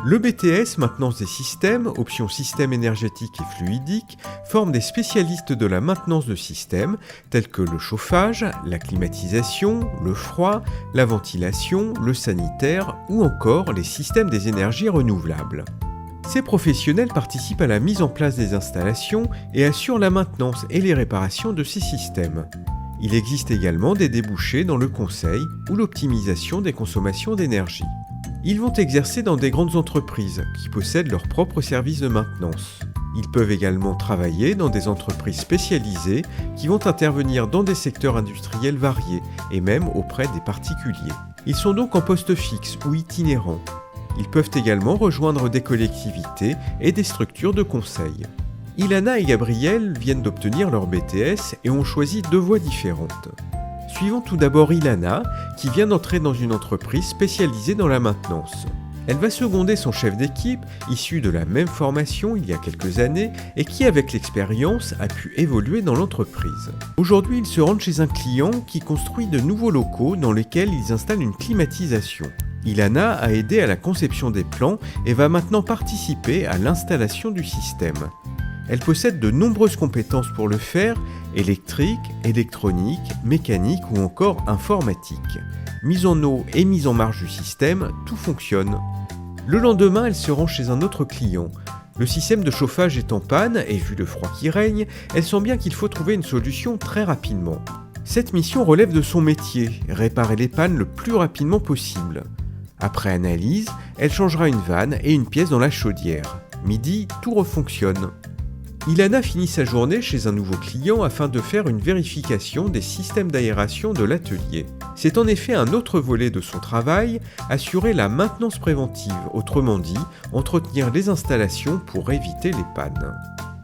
Le BTS Maintenance des systèmes, option système énergétique et fluidique, forme des spécialistes de la maintenance de systèmes tels que le chauffage, la climatisation, le froid, la ventilation, le sanitaire ou encore les systèmes des énergies renouvelables. Ces professionnels participent à la mise en place des installations et assurent la maintenance et les réparations de ces systèmes. Il existe également des débouchés dans le conseil ou l'optimisation des consommations d'énergie. Ils vont exercer dans des grandes entreprises qui possèdent leurs propres services de maintenance. Ils peuvent également travailler dans des entreprises spécialisées qui vont intervenir dans des secteurs industriels variés et même auprès des particuliers. Ils sont donc en poste fixe ou itinérants. Ils peuvent également rejoindre des collectivités et des structures de conseil. Ilana et Gabriel viennent d'obtenir leur BTS et ont choisi deux voies différentes. Suivons tout d'abord Ilana, qui vient d'entrer dans une entreprise spécialisée dans la maintenance. Elle va seconder son chef d'équipe, issu de la même formation il y a quelques années, et qui, avec l'expérience, a pu évoluer dans l'entreprise. Aujourd'hui, ils se rendent chez un client qui construit de nouveaux locaux dans lesquels ils installent une climatisation. Ilana a aidé à la conception des plans et va maintenant participer à l'installation du système. Elle possède de nombreuses compétences pour le faire, électrique, électronique, mécanique ou encore informatique. Mise en eau et mise en marche du système, tout fonctionne. Le lendemain, elle se rend chez un autre client. Le système de chauffage est en panne et vu le froid qui règne, elle sent bien qu'il faut trouver une solution très rapidement. Cette mission relève de son métier, réparer les pannes le plus rapidement possible. Après analyse, elle changera une vanne et une pièce dans la chaudière. Midi, tout refonctionne. Ilana finit sa journée chez un nouveau client afin de faire une vérification des systèmes d'aération de l'atelier. C'est en effet un autre volet de son travail, assurer la maintenance préventive, autrement dit, entretenir les installations pour éviter les pannes.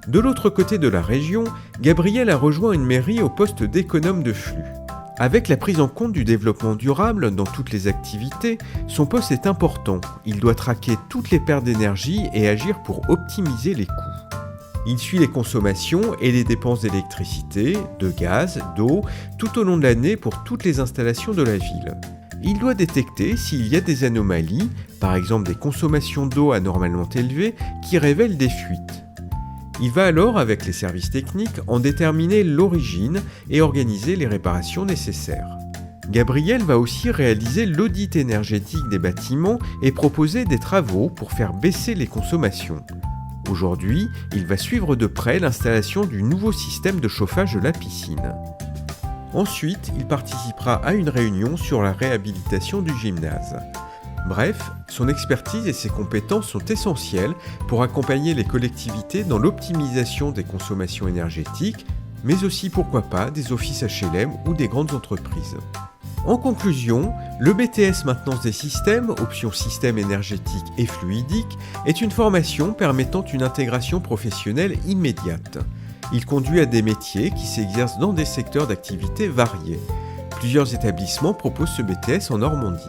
De l'autre côté de la région, Gabriel a rejoint une mairie au poste d'économe de flux. Avec la prise en compte du développement durable dans toutes les activités, son poste est important. Il doit traquer toutes les pertes d'énergie et agir pour optimiser les coûts. Il suit les consommations et les dépenses d'électricité, de gaz, d'eau, tout au long de l'année pour toutes les installations de la ville. Il doit détecter s'il y a des anomalies, par exemple des consommations d'eau anormalement élevées, qui révèlent des fuites. Il va alors, avec les services techniques, en déterminer l'origine et organiser les réparations nécessaires. Gabriel va aussi réaliser l'audit énergétique des bâtiments et proposer des travaux pour faire baisser les consommations. Aujourd'hui, il va suivre de près l'installation du nouveau système de chauffage de la piscine. Ensuite, il participera à une réunion sur la réhabilitation du gymnase. Bref, son expertise et ses compétences sont essentielles pour accompagner les collectivités dans l'optimisation des consommations énergétiques, mais aussi pourquoi pas des offices HLM ou des grandes entreprises. En conclusion, le BTS Maintenance des systèmes, option système énergétique et fluidique, est une formation permettant une intégration professionnelle immédiate. Il conduit à des métiers qui s'exercent dans des secteurs d'activité variés. Plusieurs établissements proposent ce BTS en Normandie.